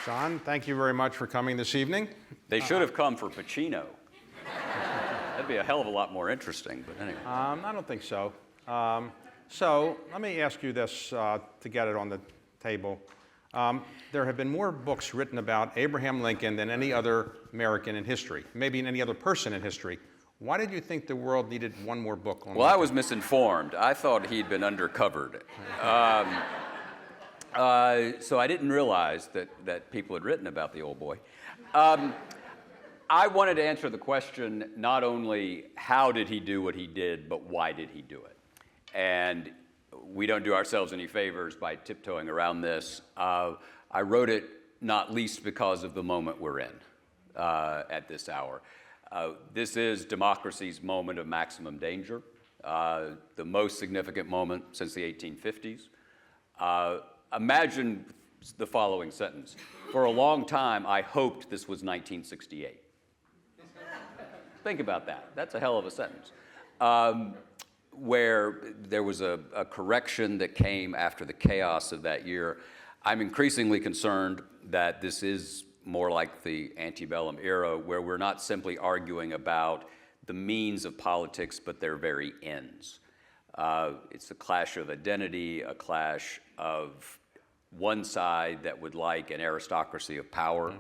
Jon, thank you very much for coming this evening. They should have come for Pacino. That'd be a hell of a lot more interesting, but anyway. I don't think so. So let me ask you this to get it on the table. There have been more books written about Abraham Lincoln than any other American in history, maybe any other person in history. Why did you think the world needed one more book on Well, Lincoln? I was misinformed. I thought he'd been undercovered. So I didn't realize that people had written about the old boy. I wanted to answer the question not only how did he do what he did, but why did he do it? And we don't do ourselves any favors by tiptoeing around this. I wrote it not least because of the moment we're in at this hour. This is democracy's moment of maximum danger, the most significant moment since the 1850s. Imagine the following sentence. For a long time, I hoped this was 1968. Think about that. That's a hell of a sentence. Where there was a correction that came after the chaos of that year. I'm increasingly concerned that this is more like the antebellum era, where we're not simply arguing about the means of politics, but their very ends. It's a clash of identity, a clash of one side that would like an aristocracy of power,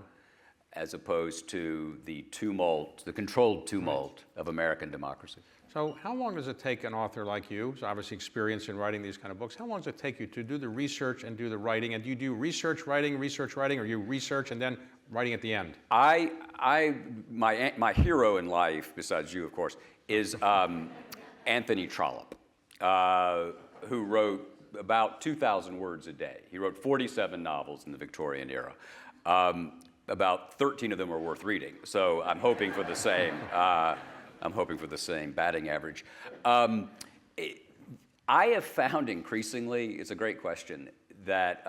as opposed to the tumult, the controlled tumult of American democracy. So how long does it take an author like you, who's obviously experienced in writing these kind of books, how long does it take you to do the research and do the writing? And do you do research, writing, or you research and then writing at the end? My hero in life, besides you, of course, is Anthony Trollope, who wrote about 2,000 words a day. He wrote 47 novels in the Victorian era. About 13 of them are worth reading. So I'm hoping for the same. I'm hoping for the same batting average. I have found increasingly, it's a great question, that,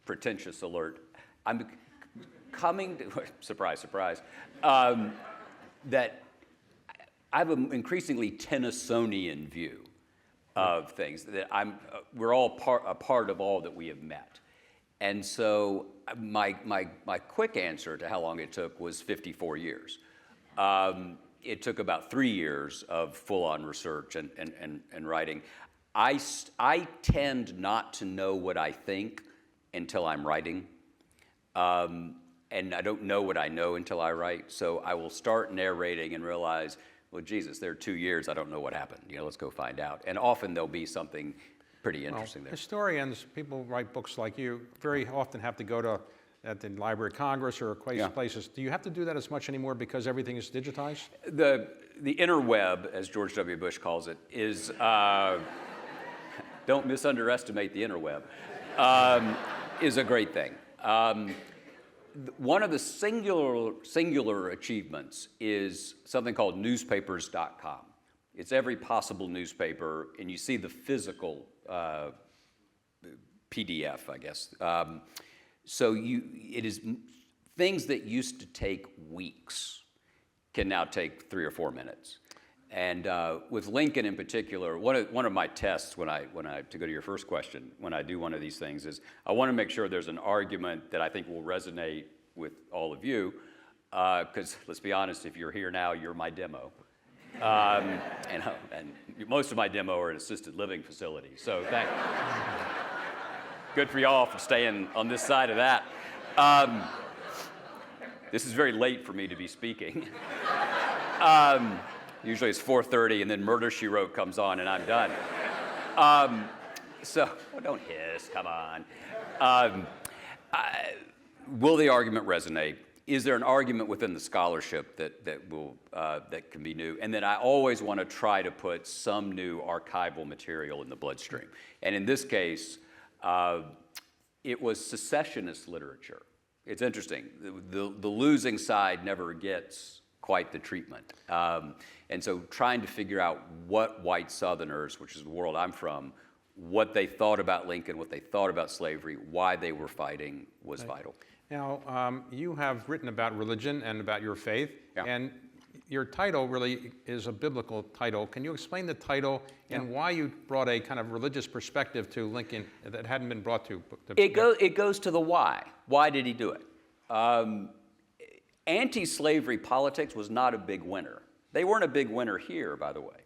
pretentious alert, I'm coming to, surprise, surprise, that I have an increasingly Tennysonian view of things, that we're all a part of all that we have met. And so my quick answer to how long it took was 54 years. It took about 3 years of full-on research and writing. I tend not to know what I think until I'm writing. And I don't know what I know until I write. So I will start narrating and realize, well, Jesus, there are 2 years, I don't know what happened. Let's go find out. And often there'll be something pretty interesting there. Historians, people who write books like you, very often have to go to at the Library of Congress or places. Do you have to do that as much anymore because everything is digitized? The interweb, as George W. Bush calls it, is, don't misunderestimate the interweb, is a great thing. One of the singular achievements is something called newspapers.com. It's every possible newspaper, and you see the physical PDF, I guess. So it is things that used to take weeks can now take 3 or 4 minutes. And with Lincoln in particular, one of my tests when I to go to your first question, when I do one of these things is I want to make sure there's an argument that I think will resonate with all of you, because let's be honest, if you're here now, you're my demo. And most of my demo are in assisted living facilities, so good for y'all for staying on this side of that. This is very late for me to be speaking. Usually it's 4:30 and then Murder, She Wrote comes on and I'm done. So don't hiss, come on. Will the argument resonate? Is there an argument within the scholarship that can be new? And then I always want to try to put some new archival material in the bloodstream. And in this case, it was secessionist literature. It's interesting. The losing side never gets quite the treatment. And so trying to figure out what white Southerners, which is the world I'm from, what they thought about Lincoln, what they thought about slavery, why they were fighting was vital. Now, you have written about religion and about your faith, and your title really is a biblical title. Can you explain the title and why you brought a kind of religious perspective to Lincoln that hadn't been brought to? It goes to the why. Why did he do it? Anti-slavery politics was not a big winner. They weren't a big winner here, by the way.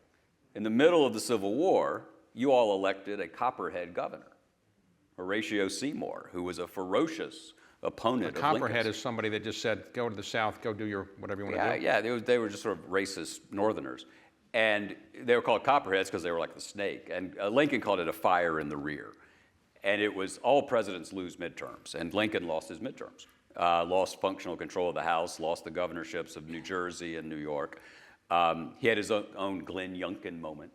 In the middle of the Civil War, you all elected a copperhead governor, Horatio Seymour, who was a ferocious opponent of Lincoln's. Copperhead is somebody that just said, go to the South, go do your whatever you want to do. Yeah, they were just sort of racist Northerners. And they were called copperheads because they were like the snake. And Lincoln called it a fire in the rear. And it was all presidents lose midterms. And Lincoln lost his midterms. Lost functional control of the House, lost the governorships of New Jersey and New York. He had his own Glenn Youngkin moment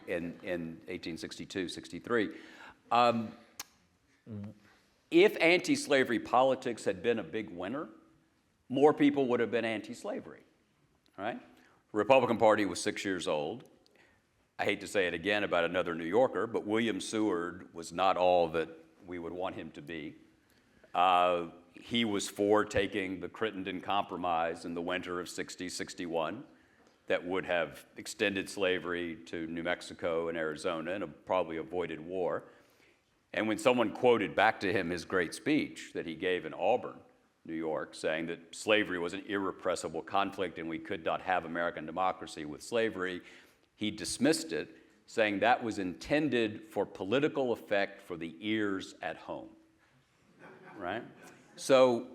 in 1862, 63. If anti-slavery politics had been a big winner, more people would have been anti-slavery, right? The Republican Party was 6 years old. I hate to say it again about another New Yorker, but William Seward was not all that we would want him to be. He was for taking the Crittenden Compromise in the winter of 60-61 that would have extended slavery to New Mexico and Arizona and probably avoided war. And when someone quoted back to him his great speech that he gave in Auburn, New York, saying that slavery was an irrepressible conflict and we could not have American democracy with slavery, he dismissed it, saying that was intended for political effect for the ears at home, right? So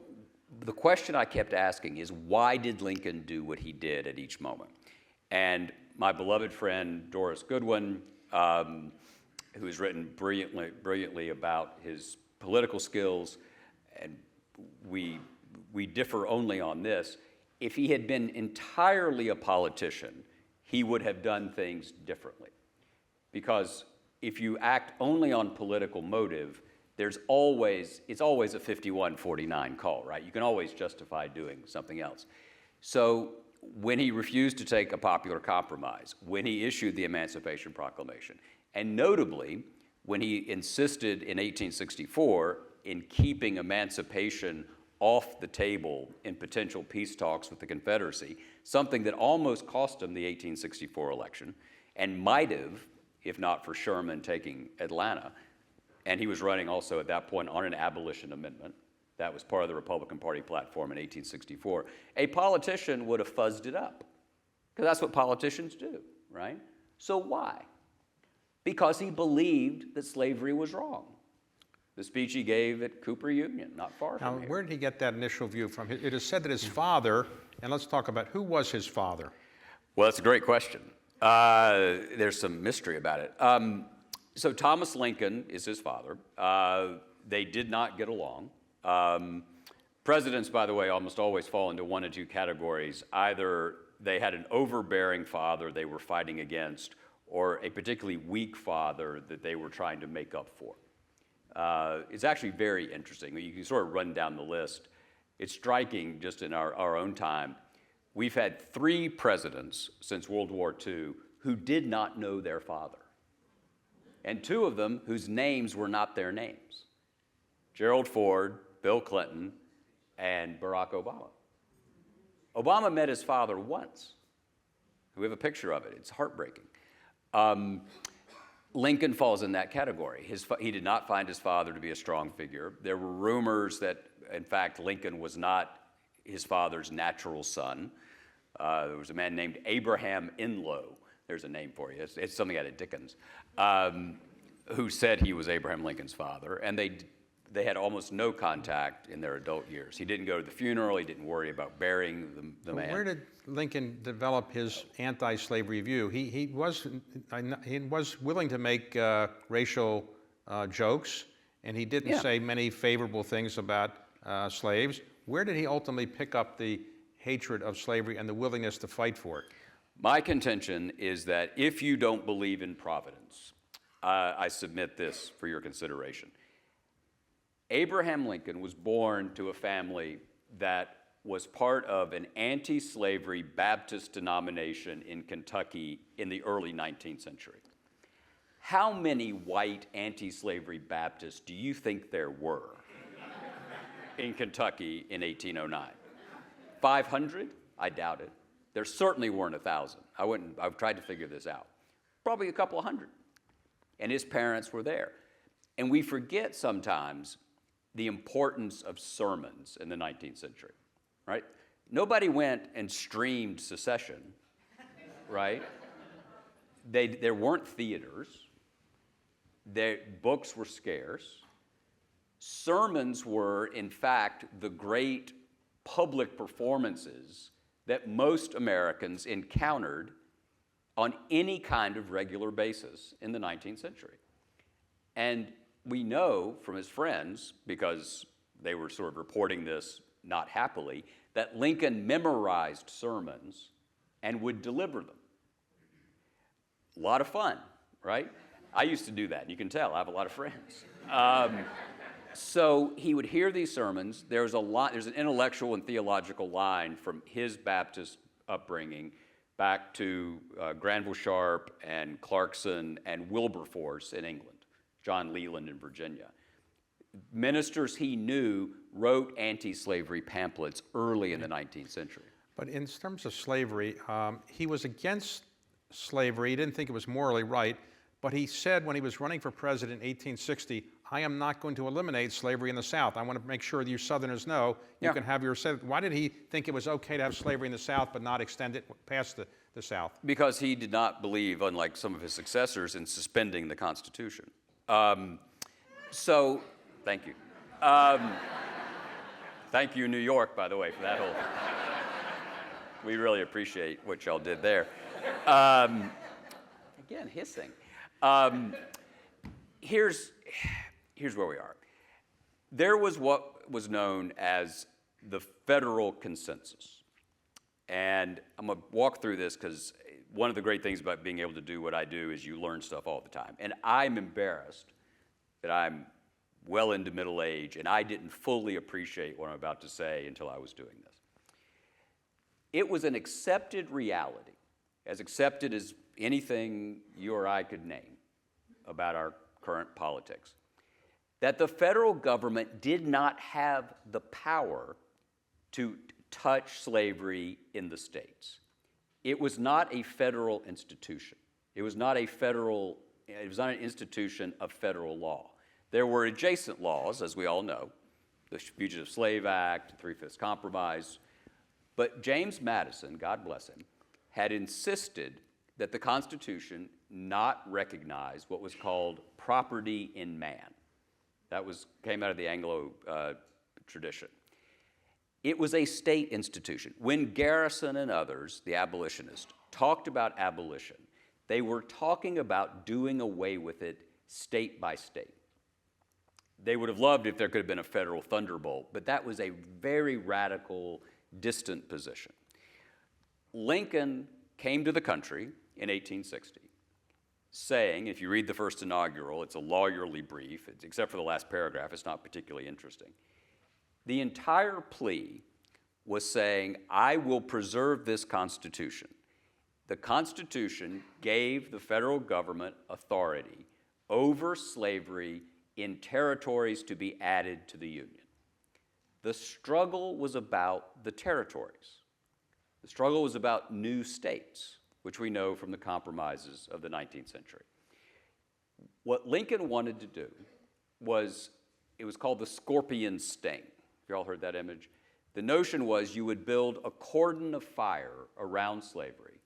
the question I kept asking is, why did Lincoln do what he did at each moment? And my beloved friend Doris Goodwin, who has written brilliantly about his political skills, and we differ only on this. If he had been entirely a politician, he would have done things differently. Because if you act only on political motive, it's always a 51-49 call, right? You can always justify doing something else. So when he refused to take a popular compromise, when he issued the Emancipation Proclamation, and notably, when he insisted in 1864 in keeping emancipation off the table in potential peace talks with the Confederacy, something that almost cost him the 1864 election, and might have, if not for Sherman taking Atlanta. And he was running also at that point on an abolition amendment. That was part of the Republican Party platform in 1864. A politician would have fuzzed it up, because that's what politicians do, right? So why? Because he believed that slavery was wrong. The speech he gave at Cooper Union, not far from here. Where did he get that initial view from? It is said that his father, and let's talk about who was his father. Well, that's a great question. There's some mystery about it. So Thomas Lincoln is his father. They did not get along. Presidents, by the way, almost always fall into one of two categories. Either they had an overbearing father they were fighting against, or a particularly weak father that they were trying to make up for. It's actually very interesting. You can sort of run down the list. It's striking just in our own time. We've had 3 presidents since World War II who did not know their father. And 2 of them whose names were not their names. Gerald Ford, Bill Clinton, and Barack Obama. Obama met his father once. We have a picture of it. It's heartbreaking. Lincoln falls in that category. He did not find his father to be a strong figure. There were rumors that, in fact, Lincoln was not his father's natural son. There was a man named Abraham Inlow. There's a name for you. It's something out of Dickens, who said he was Abraham Lincoln's father. And they had almost no contact in their adult years. He didn't go to the funeral. He didn't worry about burying the man. Where did Lincoln develop his anti-slavery view? He was willing to make racial jokes, and he didn't say many favorable things about slaves. Where did he ultimately pick up the hatred of slavery and the willingness to fight for it? My contention is that if you don't believe in providence, I submit this for your consideration. Abraham Lincoln was born to a family that was part of an anti-slavery Baptist denomination in Kentucky in the early 19th century. How many white anti-slavery Baptists do you think there were in Kentucky in 1809? 500? I doubt it. There certainly weren't 1,000. I've tried to figure this out. Probably a couple of hundred. And his parents were there. And we forget sometimes the importance of sermons in the 19th century, right? Nobody went and streamed secession, right? There weren't theaters. Books were scarce. Sermons were, in fact, the great public performances that most Americans encountered on any kind of regular basis in the 19th century. And we know from his friends, because they were sort of reporting this not happily, that Lincoln memorized sermons and would deliver them. A lot of fun, right? I used to do that, and you can tell I have a lot of friends. So he would hear these sermons. There's an intellectual and theological line from his Baptist upbringing back to Granville Sharp and Clarkson and Wilberforce in England, John Leland in Virginia. Ministers he knew wrote anti-slavery pamphlets early in the 19th century. But in terms of slavery, he was against slavery. He didn't think it was morally right. But he said when he was running for president in 1860, I am not going to eliminate slavery in the South. I want to make sure that you Southerners know you can have your... Why did he think it was okay to have slavery in the South but not extend it past the South? Because he did not believe, unlike some of his successors, in suspending the Constitution. So, thank you. Thank you, New York, by the way, for that whole... We really appreciate what y'all did there. Again, hissing. Here's where we are. There was what was known as the federal consensus. And I'm going to walk through this because one of the great things about being able to do what I do is you learn stuff all the time. And I'm embarrassed that I'm well into middle age and I didn't fully appreciate what I'm about to say until I was doing this. It was an accepted reality, as accepted as anything you or I could name about our current politics, that the federal government did not have the power to touch slavery in the states. It was not a federal institution. It was not an institution of federal law. There were adjacent laws, as we all know, the Fugitive Slave Act, the Three-Fifths Compromise, but James Madison, God bless him, had insisted that the Constitution not recognize what was called property in man. That came out of the Anglo tradition. It was a state institution. When Garrison and others, the abolitionists, talked about abolition, they were talking about doing away with it state by state. They would have loved if there could have been a federal thunderbolt, but that was a very radical, distant position. Lincoln came to the country in 1860, saying, if you read the first inaugural, it's a lawyerly brief, except for the last paragraph, it's not particularly interesting. The entire plea was saying, I will preserve this Constitution. The Constitution gave the federal government authority over slavery in territories to be added to the Union. The struggle was about the territories. The struggle was about new states, which we know from the compromises of the 19th century. What Lincoln wanted to do was, it was called the scorpion sting. You all heard that image? The notion was you would build a cordon of fire around slavery,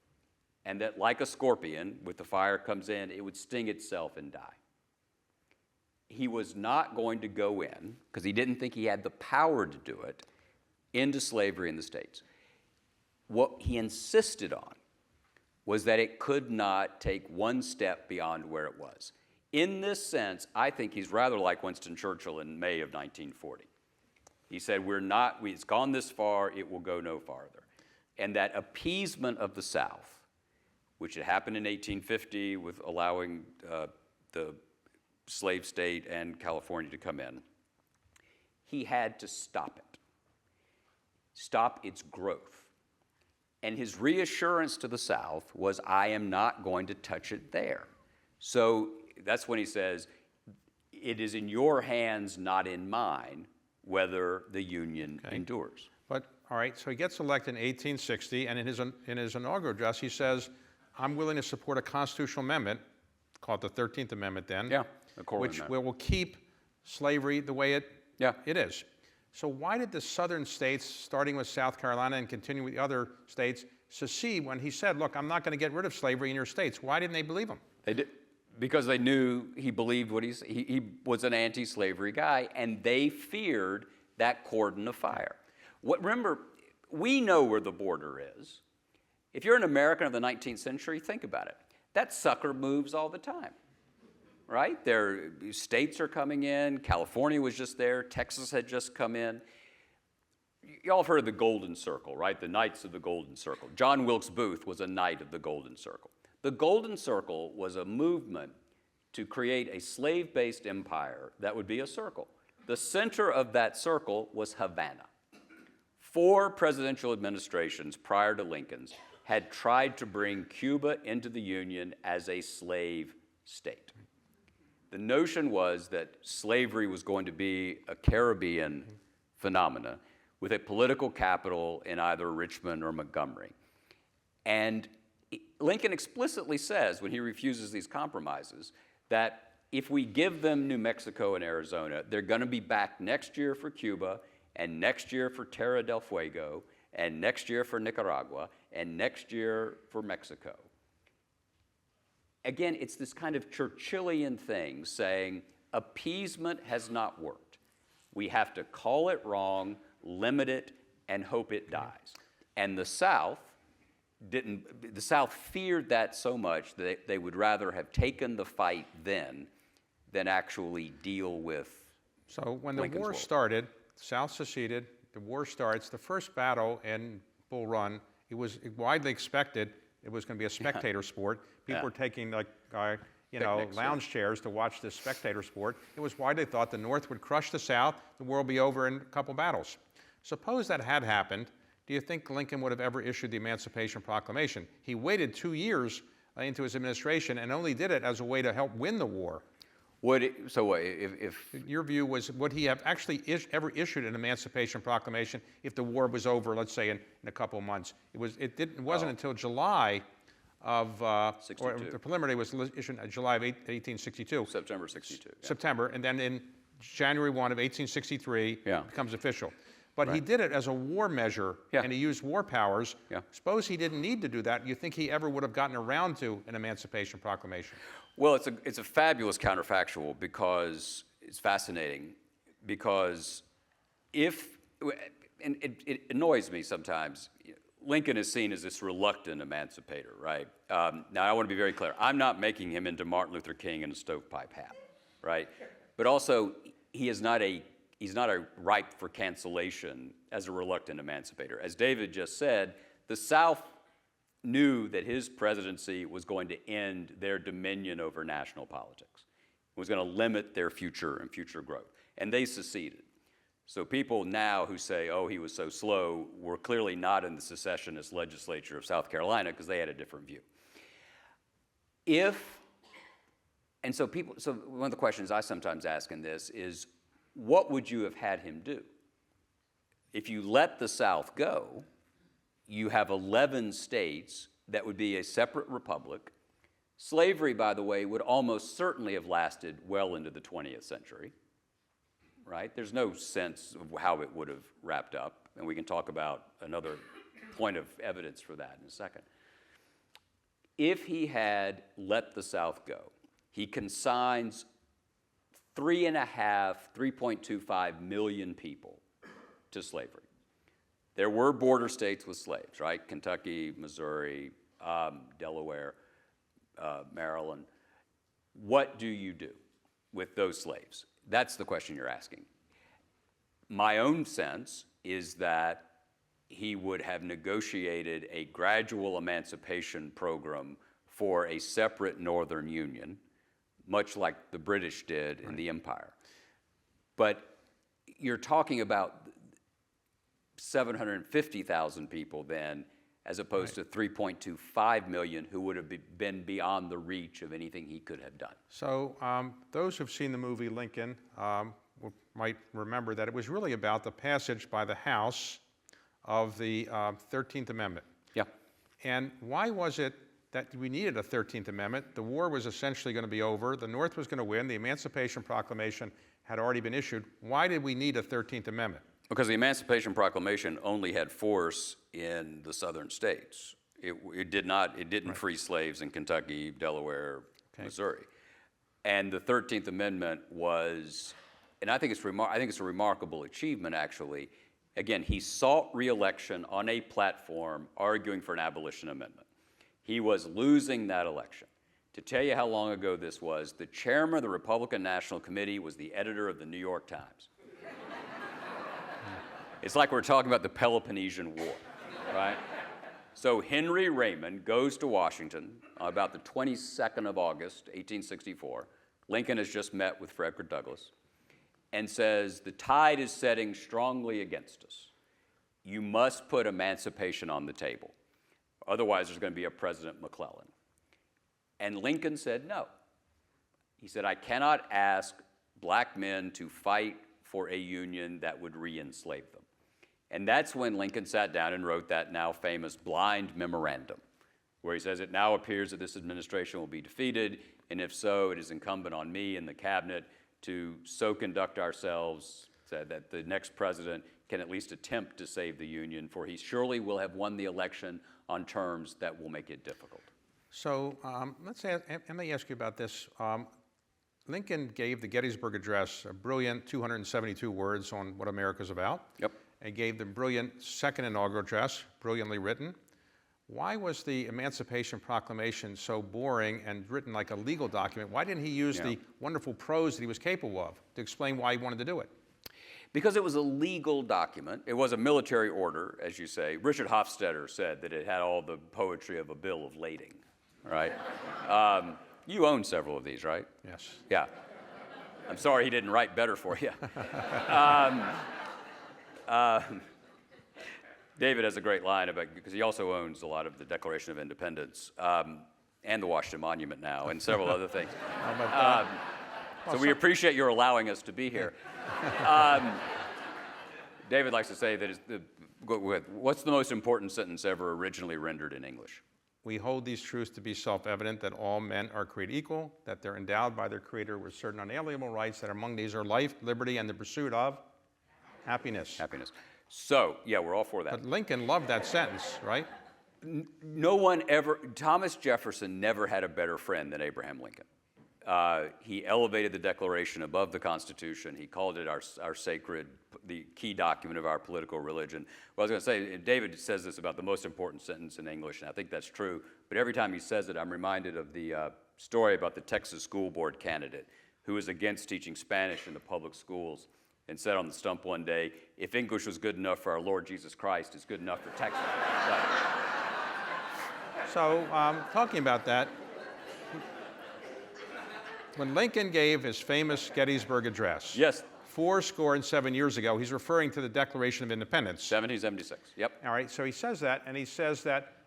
and that like a scorpion, with the fire comes in, it would sting itself and die. He was not going to go in, because he didn't think he had the power to do it, into slavery in the states. What he insisted on was that it could not take one step beyond where it was. In this sense, I think he's rather like Winston Churchill in May of 1940. He said, it's gone this far, it will go no farther. And that appeasement of the South, which had happened in 1850 with allowing the slave state and California to come in, he had to stop it, stop its growth. And his reassurance to the South was, I am not going to touch it there. So that's when he says, it is in your hands, not in mine, whether the Union endures. But All right, so he gets elected in 1860, and in his inaugural address, he says, I'm willing to support a constitutional amendment, called the 13th Amendment then, Yeah, the Corwin which Amendment. will keep slavery the way it is. So why did the southern states, starting with South Carolina and continuing with the other states, secede when he said, look, I'm not going to get rid of slavery in your states? Why didn't they believe him? They did, because they knew he believed what he was an anti-slavery guy, and they feared that cordon of fire. Remember, we know where the border is. If you're an American of the 19th century, think about it. That sucker moves all the time, right? States are coming in. California was just there. Texas had just come in. Y'all have heard of the Golden Circle, right? The Knights of the Golden Circle. John Wilkes Booth was a knight of the Golden Circle. The Golden Circle was a movement to create a slave-based empire that would be a circle. The center of that circle was Havana. 4 presidential administrations prior to Lincoln's had tried to bring Cuba into the Union as a slave state. The notion was that slavery was going to be a Caribbean phenomena with a political capital in either Richmond or Montgomery. And Lincoln explicitly says, when he refuses these compromises, that if we give them New Mexico and Arizona, they're going to be back next year for Cuba, and next year for Terra del Fuego, and next year for Nicaragua, and next year for Mexico. Again, it's this kind of Churchillian thing saying appeasement has not worked. We have to call it wrong, limit it, and hope it dies. And the South feared that so much that they would rather have taken the fight then than actually deal with So when the Lincoln's war role. started, the South seceded, the war starts, the first battle in Bull Run, it was widely expected it was going to be a spectator sport. People were taking Picnics, lounge chairs to watch this spectator sport. It was widely thought the North would crush the South, the war would be over in a couple battles. Suppose that had happened, do you think Lincoln would have ever issued the Emancipation Proclamation? He waited 2 years into his administration and only did it as a way to help win the war. If Your view was, would he have actually ever issued an Emancipation Proclamation if the war was over, let's say, in a couple of months? It wasn't until July of, or 62. the preliminary was issued in July of 1862. September 62. Yeah. September, and then in January 1 of 1863, it becomes official. But he did it as a war measure, and he used war powers. Suppose he didn't need to do that. You think he ever would have gotten around to an Emancipation Proclamation? Well, it's a fabulous counterfactual because it's fascinating. Because and it annoys me sometimes, Lincoln is seen as this reluctant emancipator, right? Now, I want to be very clear. I'm not making him into Martin Luther King in a stovepipe hat, right? But also, he's not a ripe for cancellation as a reluctant emancipator. As David just said, the South knew that his presidency was going to end their dominion over national politics. It was going to limit their future and future growth. And they seceded. So people now who say, oh, he was so slow, were clearly not in the secessionist legislature of South Carolina because they had a different view. So one of the questions I sometimes ask in this is, what would you have had him do? If you let the South go, you have 11 states that would be a separate republic. Slavery, by the way, would almost certainly have lasted well into the 20th century, right? There's no sense of how it would have wrapped up, and we can talk about another point of evidence for that in a second. If he had let the South go, he consigns 3.25 million people to slavery. There were border states with slaves, right? Kentucky, Missouri, Delaware, Maryland. What do you do with those slaves? That's the question you're asking. My own sense is that he would have negotiated a gradual emancipation program for a separate Northern Union, much like the British did in the Empire. But you're talking about 750,000 people then, as opposed to 3.25 million who would have been beyond the reach of anything he could have done. So those who've seen the movie Lincoln might remember that it was really about the passage by the House of the 13th Amendment. Yeah. And why was it that we needed a 13th Amendment? The war was essentially going to be over. The North was going to win. The Emancipation Proclamation had already been issued. Why did we need a 13th Amendment? Because the Emancipation Proclamation only had force in the southern states. It didn't free slaves in Kentucky, Delaware, Missouri. And the 13th Amendment was, and I think it's a remarkable achievement, actually. Again, he sought re-election on a platform arguing for an abolition amendment. He was losing that election. To tell you how long ago this was, the chairman of the Republican National Committee was the editor of the New York Times. It's like we're talking about the Peloponnesian War, right? So Henry Raymond goes to Washington on about the 22nd of August, 1864. Lincoln has just met with Frederick Douglass and says, the tide is setting strongly against us. You must put emancipation on the table. Otherwise, there's going to be a President McClellan. And Lincoln said no. He said, I cannot ask black men to fight for a union that would re-enslave them. And that's when Lincoln sat down and wrote that now famous blind memorandum, where he says, it now appears that this administration will be defeated, and if so, it is incumbent on me and the cabinet to so conduct ourselves that the next president can at least attempt to save the Union, for he surely will have won the election on terms that will make it difficult. So let me ask you about this. Lincoln gave the Gettysburg Address a brilliant 272 words on what America's about. Yep. And gave the brilliant second inaugural address, brilliantly written. Why was the Emancipation Proclamation so boring and written like a legal document? Why didn't he use the wonderful prose that he was capable of to explain why he wanted to do it? Because it was a legal document. It was a military order, as you say. Richard Hofstadter said that it had all the poetry of a bill of lading, right? You own several of these, right? Yes. Yeah. I'm sorry he didn't write better for you. David has a great line about, because he also owns a lot of the Declaration of Independence and the Washington Monument now and several other things. So we appreciate your allowing us to be here. David likes to say that what's the most important sentence ever originally rendered in English? We hold these truths to be self-evident, that all men are created equal, that they're endowed by their Creator with certain unalienable rights, that among these are life, liberty, and the pursuit of happiness. Happiness. So, yeah, we're all for that. But Lincoln loved that sentence, right? No one ever, Thomas Jefferson never had a better friend than Abraham Lincoln. He elevated the Declaration above the Constitution. He called it our sacred, the key document of our political religion. Well, I was going to say, David says this about the most important sentence in English, and I think that's true. But every time he says it, I'm reminded of the story about the Texas school board candidate who was against teaching Spanish in the public schools and said on the stump one day, if English was good enough for our Lord Jesus Christ, it's good enough for Texas. So, talking about that, when Lincoln gave his famous Gettysburg Address, yes, 77 years ago, he's referring to the Declaration of Independence. 1776, yep. All right, so he says that, and he says that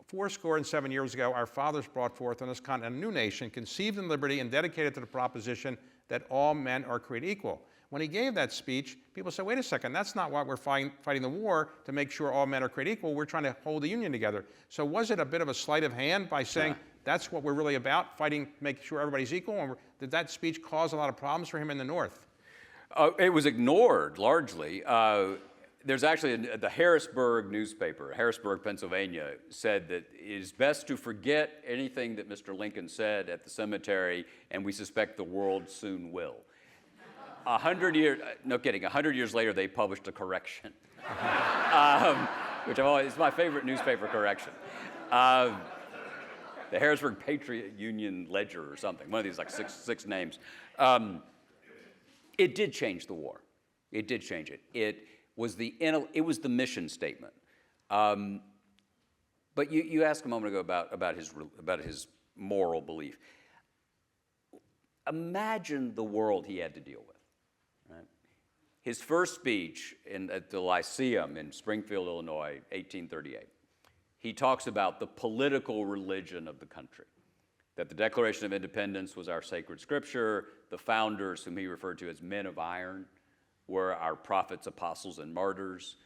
77 years ago, our fathers brought forth on this continent a new nation, conceived in liberty and dedicated to the proposition that all men are created equal. When he gave that speech, people said, wait a second, that's not why we're fighting the war to make sure all men are created equal. We're trying to hold the Union together. So was it a bit of a sleight of hand by saying that's what we're really about, fighting, make sure everybody's equal? Or did that speech cause a lot of problems for him in the North? It was ignored largely. There's actually the Harrisburg newspaper, Harrisburg, Pennsylvania, said that it is best to forget anything that Mr. Lincoln said at the cemetery, and we suspect the world soon will. 100 years, no kidding, 100 years later, they published a correction, which it's my favorite newspaper correction. The Harrisburg Patriot Union Ledger or something, one of these like six names. It did change the war. It did change it. It was the mission statement. But you asked a moment ago about his moral belief. Imagine the world he had to deal with. Right? His first speech at the Lyceum in Springfield, Illinois, 1838, he talks about the political religion of the country, that the Declaration of Independence was our sacred scripture, the founders, whom he referred to as men of iron, were our prophets, apostles, and martyrs.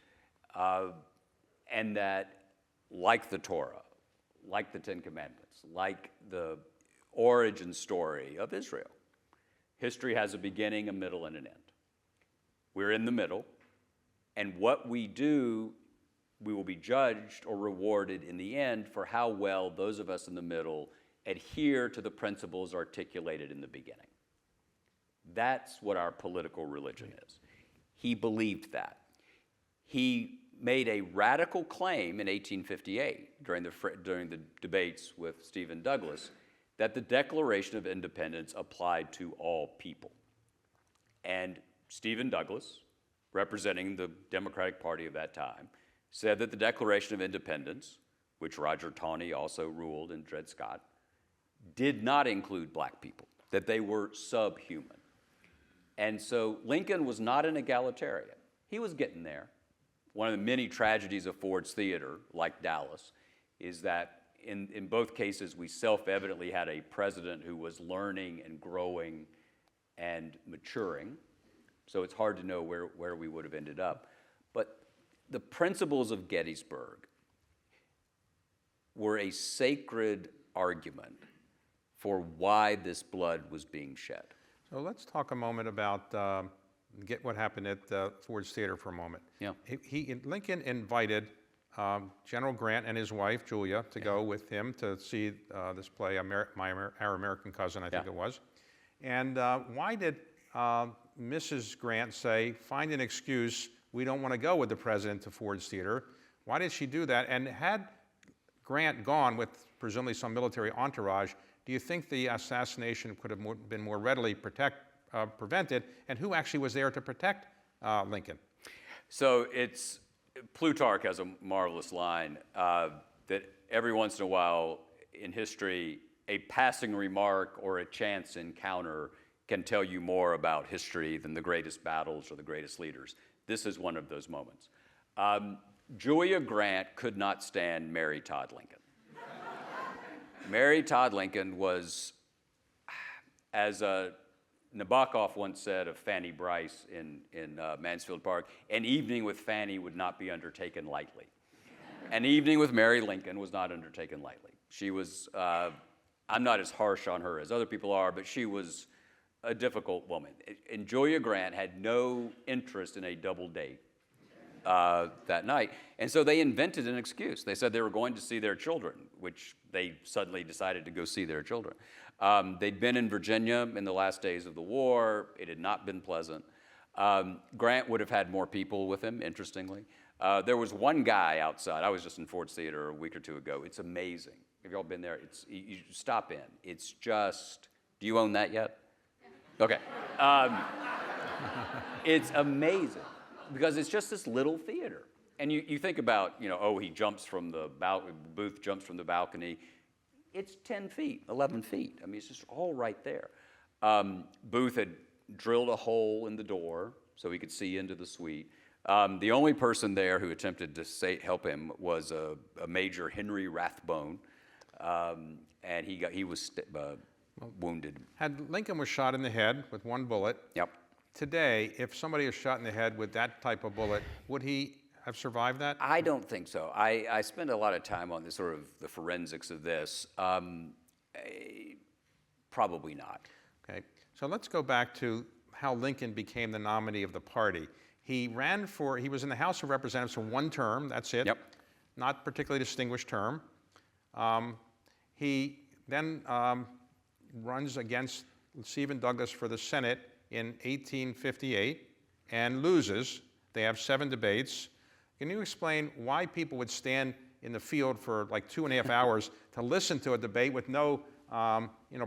and that, like the Torah, like the Ten Commandments, like the origin story of Israel, history has a beginning, a middle, and an end. We're in the middle, and what we do, we will be judged or rewarded in the end for how well those of us in the middle adhere to the principles articulated in the beginning. That's what our political religion is. He believed that. He made a radical claim in 1858 during the debates with Stephen Douglas that the Declaration of Independence applied to all people. And Stephen Douglas, representing the Democratic Party of that time, said that the Declaration of Independence, which Roger Taney also ruled in Dred Scott, did not include black people, that they were subhuman. And so Lincoln was not an egalitarian. He was getting there. One of the many tragedies of Ford's Theater, like Dallas, is that in both cases we self-evidently had a president who was learning and growing and maturing. So it's hard to know where we would have ended up. But the principles of Gettysburg were a sacred argument for why this blood was being shed. So let's talk a moment about what happened at Ford's Theater for a moment. Yeah. Lincoln invited General Grant and his wife, Julia, to go with him to see this play, Our American Cousin, I think it was. And why did Mrs. Grant say, find an excuse, we don't want to go with the president to Ford's Theater? Why did she do that? And had Grant gone with presumably some military entourage, do you think the assassination could have been more readily prevented? And who actually was there to protect Lincoln? So Plutarch has a marvelous line that every once in a while in history, a passing remark or a chance encounter can tell you more about history than the greatest battles or the greatest leaders. This is one of those moments. Julia Grant could not stand Mary Todd Lincoln. Mary Todd Lincoln was, as Nabokov once said of Fanny Bryce in Mansfield Park, an evening with Fanny would not be undertaken lightly. An evening with Mary Lincoln was not undertaken lightly. She was, I'm not as harsh on her as other people are, but she was a difficult woman. And Julia Grant had no interest in a double date that night. And so they invented an excuse. They said they were going to see their children, which they suddenly decided to go see their children. They'd been in Virginia in the last days of the war. It had not been pleasant. Grant would have had more people with him, interestingly. There was one guy outside. I was just in Ford's Theater a week or two ago. It's amazing. Have you all been there? You stop in. It's just, do you own that yet? Okay. It's amazing because it's just this little theater. And you think about, he jumps from the balcony, Booth jumps from the balcony. It's 10 feet, 11 feet. I mean, it's just all right there. Booth had drilled a hole in the door so he could see into the suite. The only person there who attempted to help him was a Major Henry Rathbone, and he was wounded. Had Lincoln was shot in the head with one bullet, today, if somebody was shot in the head with that type of bullet, would he have survived that? I don't think so. I spend a lot of time on the forensics of this. Probably not. Okay, so let's go back to how Lincoln became the nominee of the party. He was in the House of Representatives for one term, that's it. Not particularly distinguished term. He then runs against Stephen Douglas for the Senate in 1858 and loses. They have 7 debates. Can you explain why people would stand in the field for like 2.5 hours to listen to a debate with no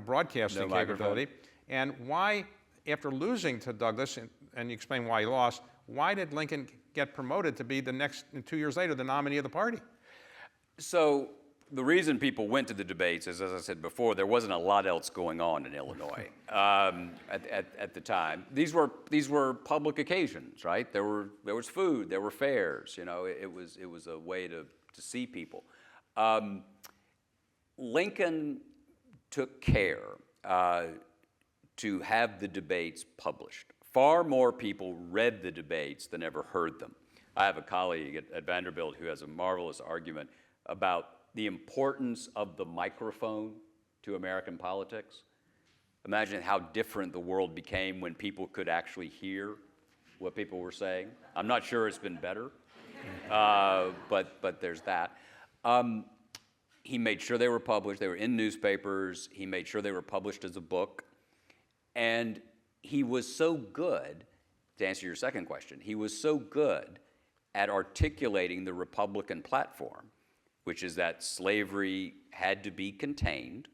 broadcasting capability? And why, after losing to Douglas, and you explain why he lost, why did Lincoln get promoted to be 2 years later, the nominee of the party? So the reason people went to the debates is, as I said before, there wasn't a lot else going on in Illinois at the time. These were public occasions, right? There was food, there were fairs. It was a way to see people. Lincoln took care to have the debates published. Far more people read the debates than ever heard them. I have a colleague at Vanderbilt who has a marvelous argument about the importance of the microphone to American politics. Imagine how different the world became when people could actually hear what people were saying. I'm not sure it's been better, but there's that. He made sure they were published. They were in newspapers. He made sure they were published as a book. And he was so good, to answer your second question, he was so good at articulating the Republican platform, which is that slavery had to be contained,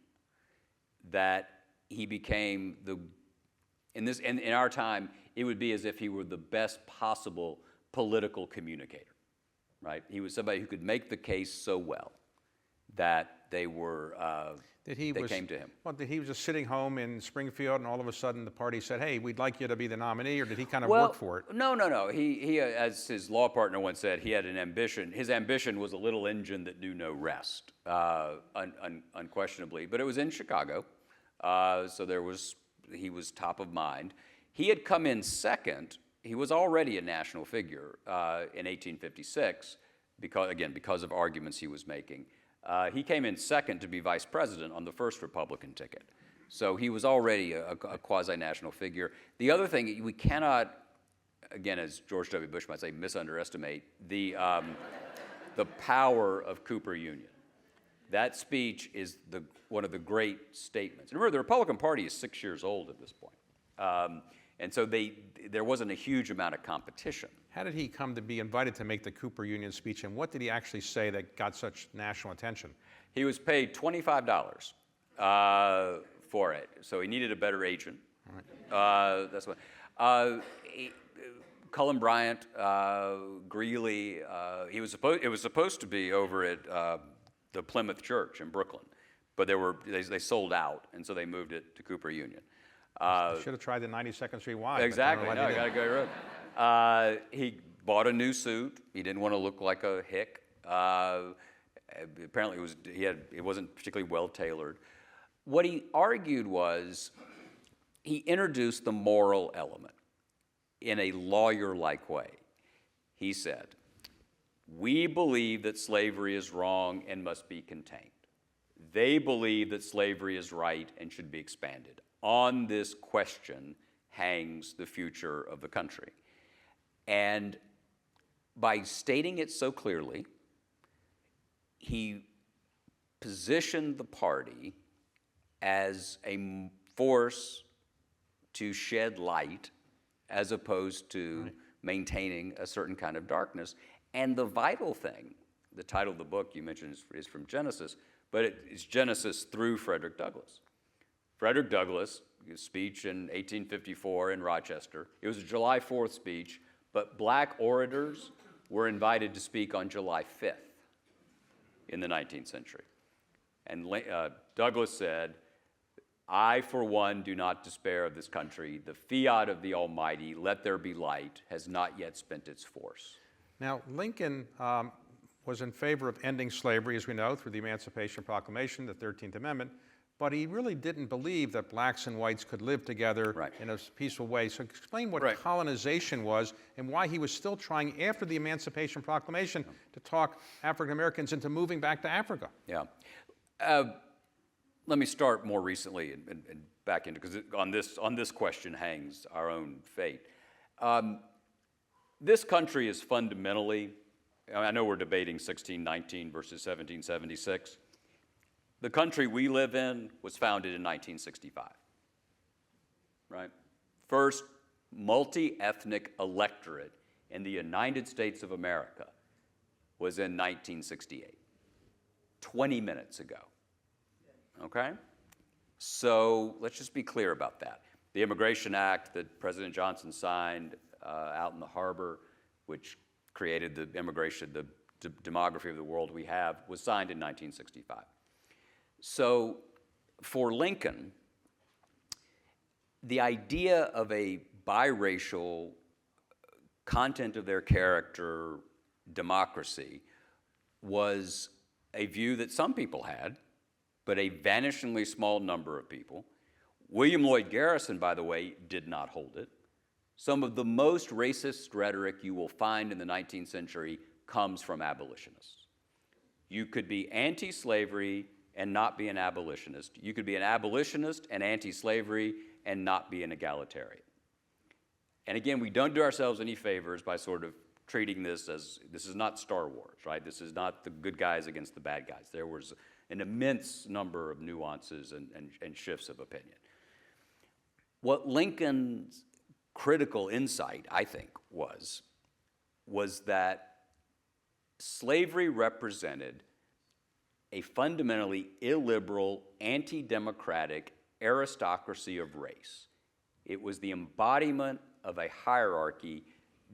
that he became in our time, it would be as if he were the best possible political communicator, right? He was somebody who could make the case so well that they came to him. Well, he was just sitting home in Springfield, and all of a sudden the party said, "Hey, we'd like you to be the nominee," or did he kind of work for it? No. He, as his law partner once said, he had an ambition. His ambition was a little engine that knew no rest, unquestionably. But it was in Chicago, so he was top of mind. He had come in second. He was already a national figure in 1856, because of arguments he was making. He came in second to be vice president on the first Republican ticket. So he was already a quasi-national figure. The other thing, we cannot, again, as George W. Bush might say, misunderestimate the power of Cooper Union. That speech is one of the great statements. And remember, the Republican Party is 6 years old at this point. And so there wasn't a huge amount of competition. How did he come to be invited to make the Cooper Union speech, and what did he actually say that got such national attention? He was paid $25 for it, so he needed a better agent. All right. That's what. Cullen Bryant, Greeley. It was supposed to be over at the Plymouth Church in Brooklyn, but they sold out, and so they moved it to Cooper Union. Should have tried the 92nd Street Y. Exactly. No, I got to go road. He bought a new suit. He didn't want to look like a hick. Apparently, it wasn't particularly well tailored. What he argued was he introduced the moral element in a lawyer-like way. He said, "We believe that slavery is wrong and must be contained. They believe that slavery is right and should be expanded. On this question hangs the future of the country." And by stating it so clearly, he positioned the party as a force to shed light as opposed to maintaining a certain kind of darkness. And the vital thing, the title of the book you mentioned is from Genesis, but it's Genesis through Frederick Douglass. Frederick Douglass, his speech in 1854 in Rochester, it was a July 4th speech, but black orators were invited to speak on July 5th in the 19th century. And Douglass said, "I, for one, do not despair of this country. The fiat of the Almighty, let there be light, has not yet spent its force." Now, Lincoln was in favor of ending slavery, as we know, through the Emancipation Proclamation, the 13th Amendment, but he really didn't believe that blacks and whites could live together in a peaceful way. So explain what colonization was and why he was still trying, after the Emancipation Proclamation, to talk African Americans into moving back to Africa. Yeah. Let me start more recently and back into, because on this question hangs our own fate. This country is fundamentally, I know we're debating 1619 versus 1776. The country we live in was founded in 1965, right? First multi-ethnic electorate in the United States of America was in 1968, 20 minutes ago, okay? So let's just be clear about that. The Immigration Act that President Johnson signed out in the harbor, which created the demography of the world we have, was signed in 1965. So for Lincoln, the idea of a biracial, content of their character democracy was a view that some people had, but a vanishingly small number of people. William Lloyd Garrison, by the way, did not hold it. Some of the most racist rhetoric you will find in the 19th century comes from abolitionists. You could be anti-slavery and not be an abolitionist. You could be an abolitionist and anti-slavery and not be an egalitarian. And again, we don't do ourselves any favors by sort of treating this as, this is not Star Wars, right? This is not the good guys against the bad guys. There was an immense number of nuances and shifts of opinion. What Lincoln's critical insight, I think, was that slavery represented a fundamentally illiberal, anti-democratic aristocracy of race. It was the embodiment of a hierarchy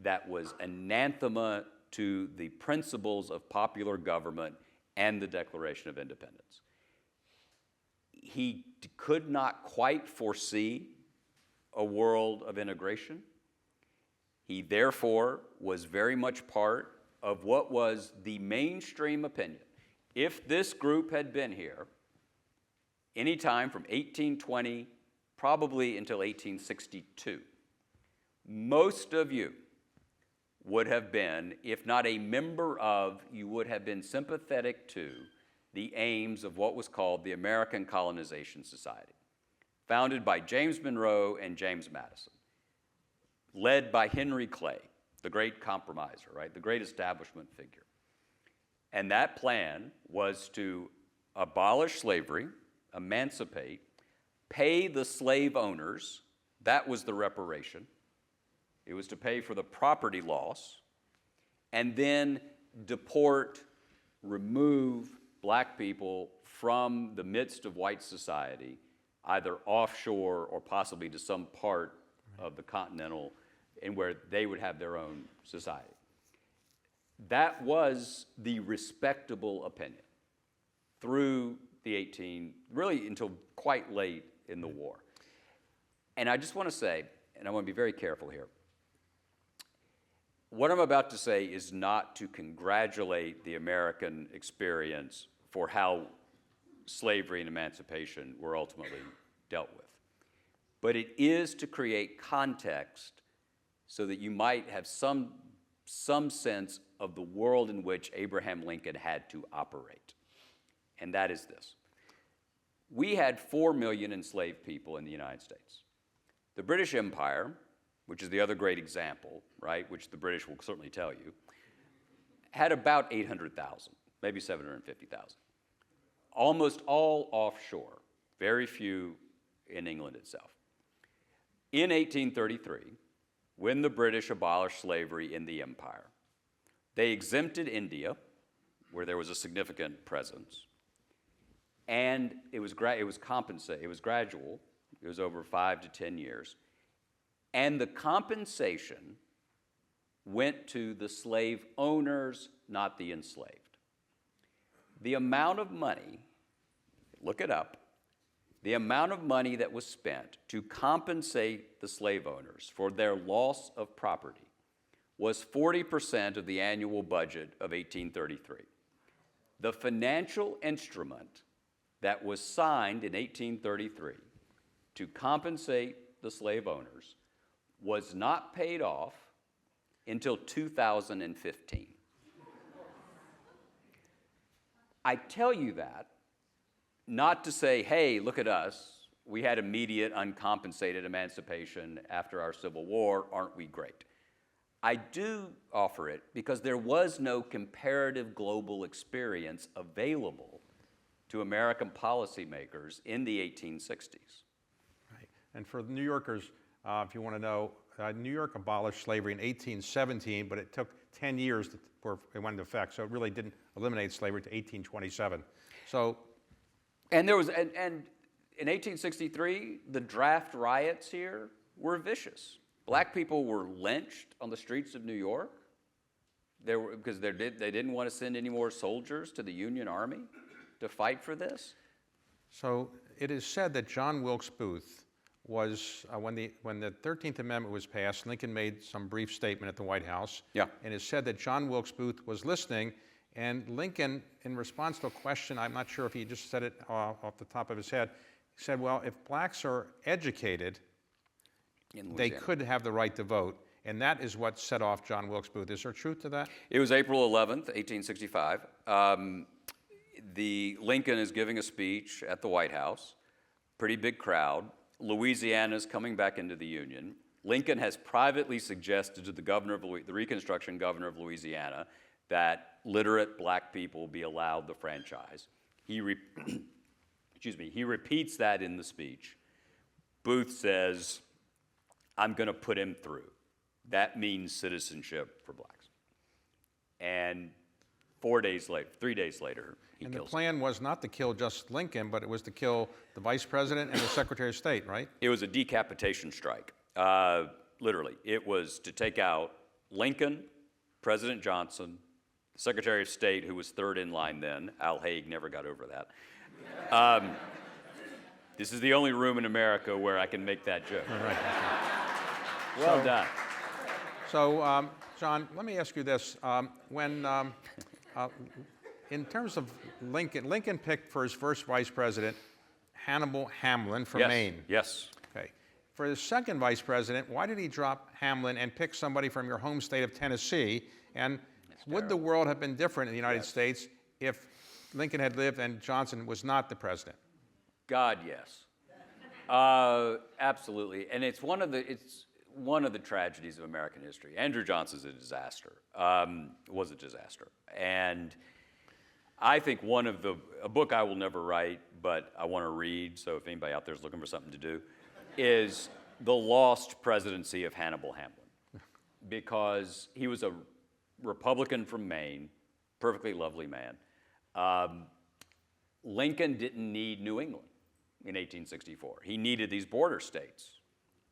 that was anathema to the principles of popular government and the Declaration of Independence. He could not quite foresee a world of integration. He therefore was very much part of what was the mainstream opinion. If this group had been here anytime from 1820 probably until 1862, most of you would have been, if not a member of, you would have been sympathetic to the aims of what was called the American Colonization Society, founded by James Monroe and James Madison, led by Henry Clay, the great compromiser, right, the great establishment figure. And that plan was to abolish slavery, emancipate, pay the slave owners, that was the reparation. It was to pay for the property loss, and then deport, remove black people from the midst of white society, either offshore or possibly to some part of the continental, and where they would have their own society. That was the respectable opinion through the really until quite late in the war. And I just want to say, and I want to be very careful here, what I'm about to say is not to congratulate the American experience for how slavery and emancipation were ultimately dealt with. But it is to create context so that you might have some sense of the world in which Abraham Lincoln had to operate. And that is this. We had 4 million enslaved people in the United States. The British Empire, which is the other great example, right, which the British will certainly tell you, had about 800,000, maybe 750,000. Almost all offshore, very few in England itself. In 1833, when the British abolished slavery in the empire, they exempted India, where there was a significant presence, and it was gradual, it was over 5 to 10 years, and the compensation went to the slave owners, not the enslaved. The amount of money, look it up, the amount of money that was spent to compensate the slave owners for their loss of property was 40% of the annual budget of 1833. The financial instrument that was signed in 1833 to compensate the slave owners was not paid off until 2015. I tell you that not to say, hey, look at us, we had immediate uncompensated emancipation after our Civil War, aren't we great? I do offer it because there was no comparative global experience available to American policymakers in the 1860s. Right. And for New Yorkers, if you want to know, New York abolished slavery in 1817, but it took 10 years before it went into effect, so it really didn't eliminate slavery to 1827. So, and there was, and in 1863, the draft riots here were vicious. Black people were lynched on the streets of New York because they didn't want to send any more soldiers to the Union Army to fight for this. So it is said that John Wilkes Booth was, when the 13th Amendment was passed, Lincoln made some brief statement at the White House. Yeah. And it's said that John Wilkes Booth was listening, and Lincoln, in response to a question, I'm not sure if he just said it off the top of his head, he said, well, if blacks are educated, in they Louisiana. could have the right to vote, and that is what set off John Wilkes Booth. Is there truth to that? It was April 11th, 1865. Lincoln is giving a speech at the White House, pretty big crowd. Louisiana's coming back into the Union. Lincoln has privately suggested to the Reconstruction governor of Louisiana that literate black people be allowed the franchise. He repeats that in the speech. Booth says, I'm going to put him through. That means citizenship for blacks. And 3 days later, he kills him. And the plan was not to kill just Lincoln, but it was to kill the vice president and the secretary of state, right? It was a decapitation strike, literally. It was to take out Lincoln, President Johnson, the Secretary of State, who was third in line then. Al Haig never got over that. This is the only room in America where I can make that joke. All right. Well done. So, John, let me ask you this. In terms of Lincoln, Lincoln picked for his first vice president Hannibal Hamlin from Maine. Yes. Okay. For his second vice president, why did he drop Hamlin and pick somebody from your home state of Tennessee? And would the world have been different in the United States if Lincoln had lived and Johnson was not the president? God, yes. Absolutely. And it's one of the tragedies of American history. Andrew Johnson's a disaster. Was a disaster. And I think a book I will never write, but I want to read, so if anybody out there is looking for something to do, is The Lost Presidency of Hannibal Hamlin. Because he was a Republican from Maine, perfectly lovely man. Lincoln didn't need New England in 1864. He needed these border states.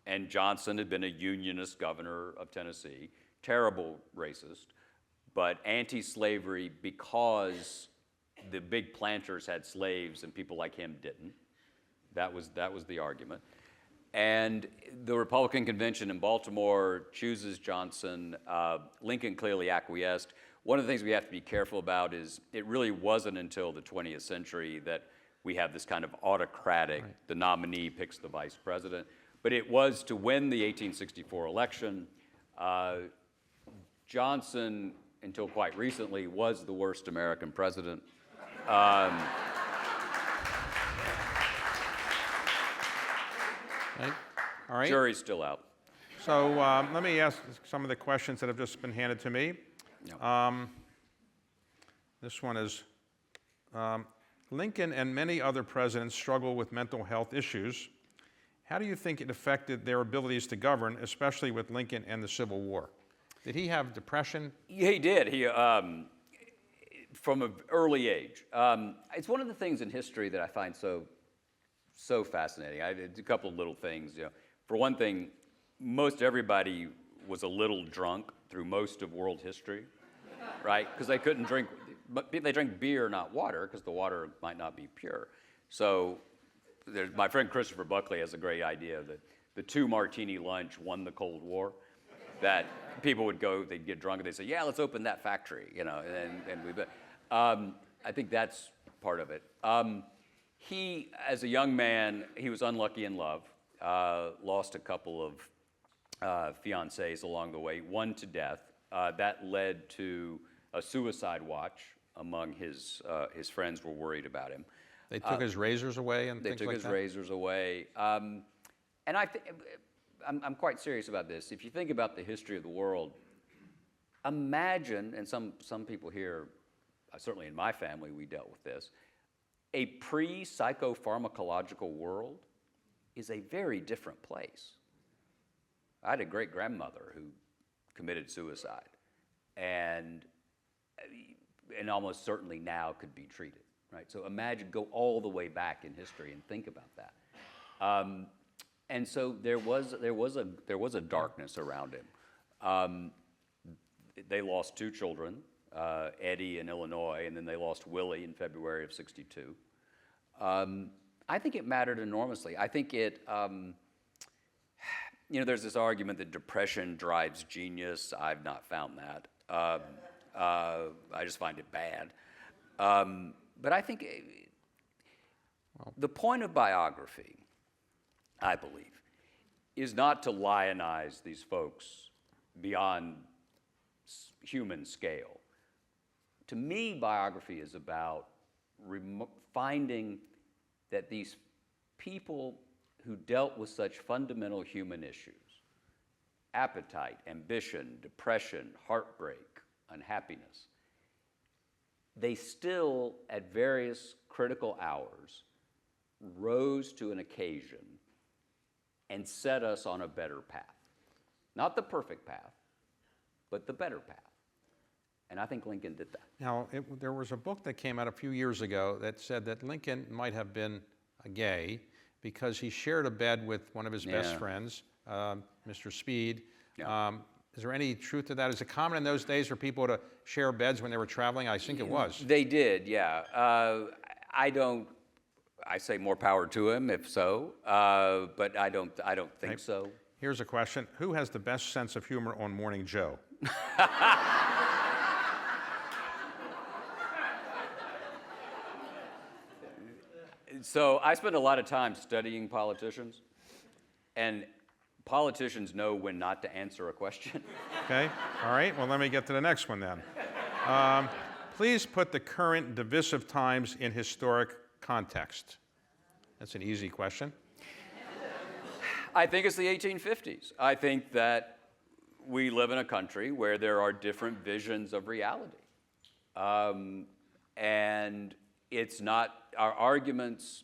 And Johnson had been a Unionist governor of Tennessee, terrible racist, but anti-slavery because the big planters had slaves and people like him didn't. That was the argument. And the Republican convention in Baltimore chooses Johnson. Lincoln clearly acquiesced. One of the things we have to be careful about is it really wasn't until the 20th century that we have this kind of autocratic, the nominee picks the vice president. But it was to win the 1864 election. Johnson, until quite recently, was the worst American president. Right. All right. Jury's still out. So let me ask some of the questions that have just been handed to me. No. This one is, Lincoln and many other presidents struggle with mental health issues. How do you think it affected their abilities to govern, especially with Lincoln and the Civil War? Did he have depression? Yeah, he did. He, from an early age. It's one of the things in history that I find so fascinating. I did a couple of little things. For one thing, most everybody was a little drunk through most of world history, right? Because they couldn't drink, but they drank beer, not water, because the water might not be pure. So my friend Christopher Buckley has a great idea that the 2-martini lunch won the Cold War. That people would go, they'd get drunk, and they'd say, yeah, let's open that factory, I think that's part of it. He, as a young man, he was unlucky in love, lost a couple of fiancées along the way, one to death. That led to a suicide watch among his friends were worried about him. They took his razors away and things like that? They took his razors away. And I'm quite serious about this. If you think about the history of the world, imagine, and some people here, certainly in my family, we dealt with this, a pre-psychopharmacological world is a very different place. I had a great-grandmother who committed suicide and almost certainly now could be treated, right? So imagine, go all the way back in history and think about that. And so there was a darkness around him. They lost 2 children, Eddie in Illinois, and then they lost Willie in February of '62. I think it mattered enormously. I think it, there's this argument that depression drives genius. I've not found that. I just find it bad. But I think the point of biography, I believe, is not to lionize these folks beyond human scale. To me, biography is about finding that these people who dealt with such fundamental human issues, appetite, ambition, depression, heartbreak, unhappiness, they still, at various critical hours, rose to an occasion and set us on a better path. Not the perfect path, but the better path. And I think Lincoln did that. Now, there was a book that came out a few years ago that said that Lincoln might have been gay because he shared a bed with one of his best friends, Mr. Speed. Yeah. Is there any truth to that? Is it common in those days for people to share beds when they were traveling? I think it was. They did, yeah. I say more power to him if so, but I don't think so. Here's a question. Who has the best sense of humor on Morning Joe? So I spend a lot of time studying politicians, and politicians know when not to answer a question. Okay, all right, well, let me get to the next one then. Please put the current divisive times in historic context. That's an easy question. I think it's the 1850s. I think that we live in a country where there are different visions of reality. And it's not, our arguments,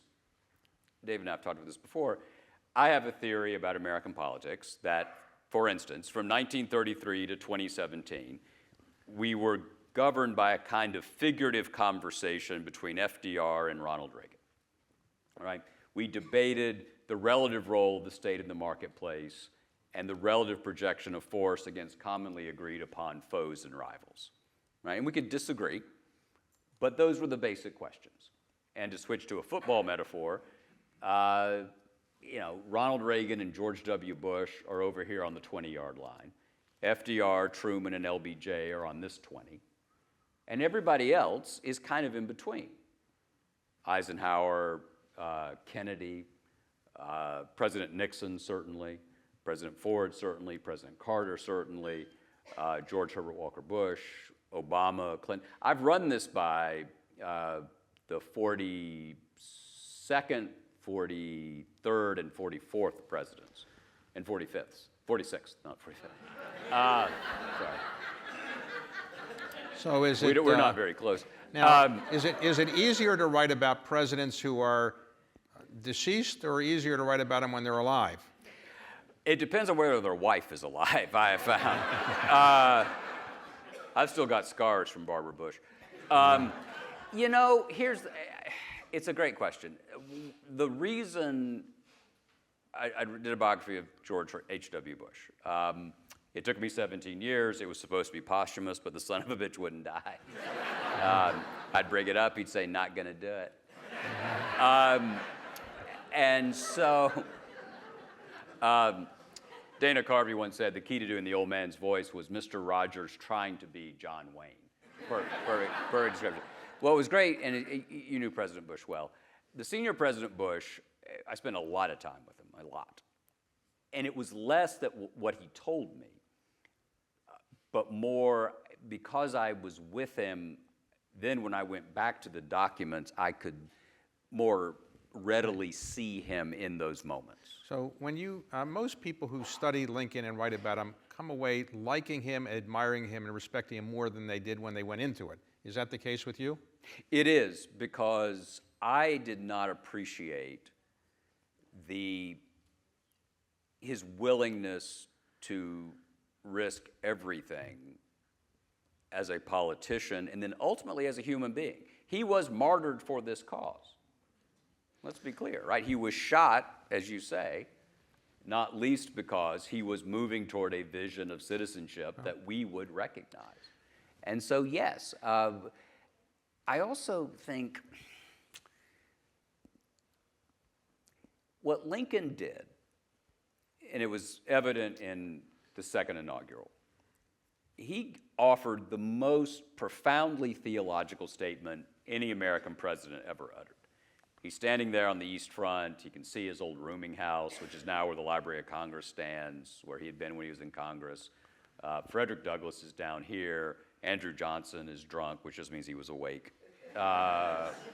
Dave and I have talked about this before, I have a theory about American politics that, for instance, from 1933 to 2017, we were governed by a kind of figurative conversation between FDR and Ronald Reagan. All right? We debated the relative role of the state in the marketplace and the relative projection of force against commonly agreed upon foes and rivals. Right? And we could disagree, but those were the basic questions. And to switch to a football metaphor, Ronald Reagan and George W. Bush are over here on the 20-yard line. FDR, Truman, and LBJ are on this 20. And everybody else is kind of in between. Eisenhower, Kennedy, President Nixon, certainly, President Ford, certainly, President Carter, certainly, George Herbert Walker Bush, Obama, Clinton. I've run this by the 42nd, 43rd, and 44th presidents, and 46th, not 45th. Sorry. So is it? We're not very close. Now, is it easier to write about presidents who are deceased, or easier to write about them when they're alive? It depends on whether their wife is alive, I have found. I've still got scars from Barbara Bush. It's a great question. The reason I did a biography of George H.W. Bush. It took me 17 years. It was supposed to be posthumous, but the son of a bitch wouldn't die. I'd bring it up. He'd say, not going to do it. And so Dana Carvey once said the key to doing the old man's voice was Mr. Rogers trying to be John Wayne. Perfect description. Well, it was great, and you knew President Bush well. The senior President Bush, I spent a lot of time with him, a lot. And it was less that what he told me, but more because I was with him. Then when I went back to the documents, I could more readily see him in those moments. So when you, most people who study Lincoln and write about him come away liking him, admiring him, and respecting him more than they did when they went into it. Is that the case with you? It is, because I did not appreciate his willingness to risk everything as a politician and then ultimately as a human being. He was martyred for this cause. Let's be clear, right? He was shot, as you say, not least because he was moving toward a vision of citizenship that we would recognize. And so, yes, I also think what Lincoln did, and it was evident in the second inaugural, he offered the most profoundly theological statement any American president ever uttered. He's standing there on the East Front. You can see his old rooming house, which is now where the Library of Congress stands, where he had been when he was in Congress. Frederick Douglass is down here. Andrew Johnson is drunk, which just means he was awake,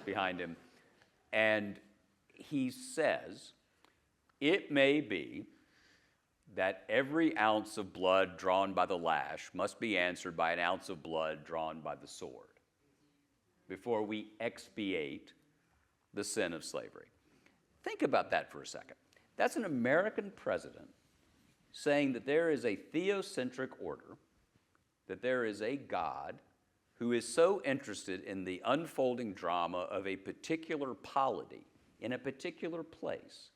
behind him. And he says, "It may be that every ounce of blood drawn by the lash must be answered by an ounce of blood drawn by the sword before we expiate the sin of slavery." Think about that for a second. That's an American president saying that there is a theocentric order, that there is a God who is so interested in the unfolding drama of a particular polity in a particular place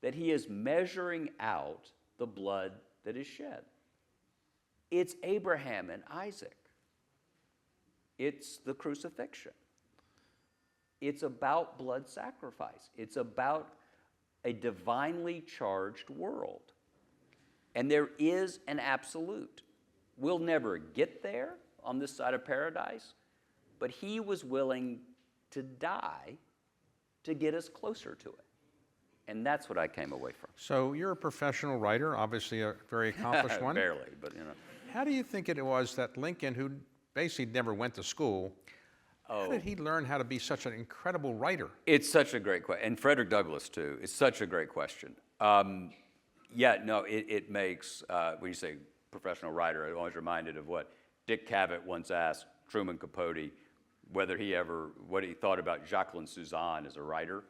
that he is measuring out the blood that is shed. It's Abraham and Isaac. It's the crucifixion. It's about blood sacrifice. It's about a divinely charged world. And there is an absolute. We'll never get there on this side of paradise, but he was willing to die to get us closer to it. And that's what I came away from. So you're a professional writer, obviously a very accomplished one. Barely, but How do you think it was that Lincoln, who basically never went to school, how did he learn how to be such an incredible writer? It's such a great question. And Frederick Douglass, too. It's such a great question. It makes, when you say professional writer, I'm always reminded of what Dick Cavett once asked Truman Capote, what he thought about Jacqueline Suzanne as a writer.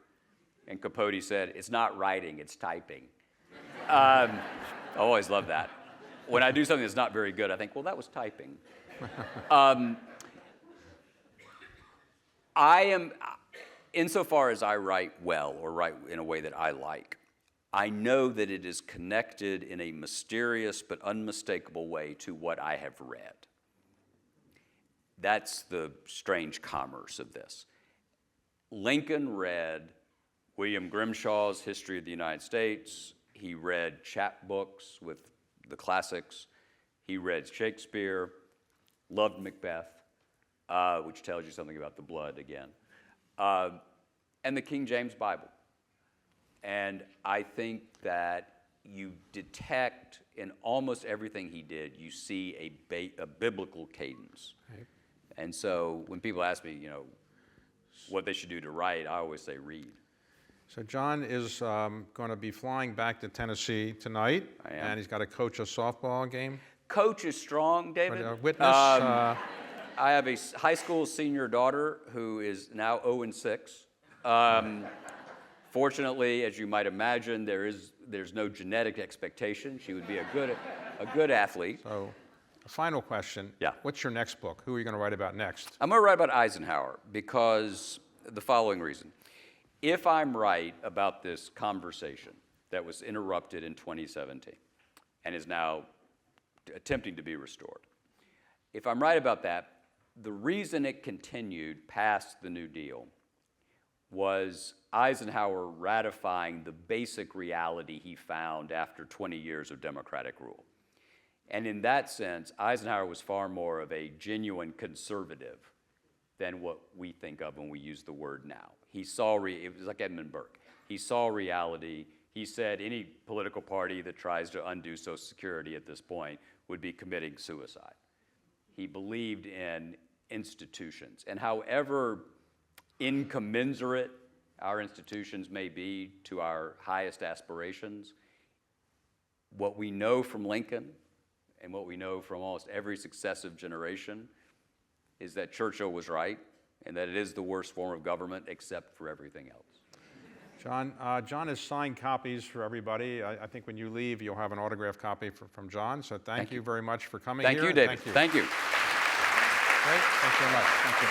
And Capote said, "It's not writing, it's typing." I always love that. When I do something that's not very good, I think, well, that was typing. I am, insofar as I write well or write in a way that I like, I know that it is connected in a mysterious but unmistakable way to what I have read. That's the strange commerce of this. Lincoln read William Grimshaw's History of the United States. He read chapbooks with the classics. He read Shakespeare, loved Macbeth, which tells you something about the blood again, and the King James Bible. And I think that you detect in almost everything he did, you see a biblical cadence. Right. And so when people ask me, what they should do to write, I always say read. So Jon is going to be flying back to Tennessee tonight, and he's got to coach a softball game. Coach is strong, David. Witness. I have a high school senior daughter who is now 0-6. Fortunately, as you might imagine, there's no genetic expectation. She would be a good athlete. So, a final question. Yeah. What's your next book? Who are you going to write about next? I'm going to write about Eisenhower because the following reason. If I'm right about this conversation that was interrupted in 2017 and is now attempting to be restored, if I'm right about that, the reason it continued past the New Deal was Eisenhower ratifying the basic reality he found after 20 years of Democratic rule. And in that sense, Eisenhower was far more of a genuine conservative than what we think of when we use the word now. He saw, it was like Edmund Burke. He saw reality. He said any political party that tries to undo Social Security at this point would be committing suicide. He believed in institutions. And however incommensurate our institutions may be to our highest aspirations, what we know from Lincoln and what we know from almost every successive generation is that Churchill was right and that it is the worst form of government except for everything else. Jon has signed copies for everybody. I think when you leave, you'll have an autographed copy from Jon. So thank you very much for coming here. Thank you, David. Thank you. Great. Thank you very much. Thank you.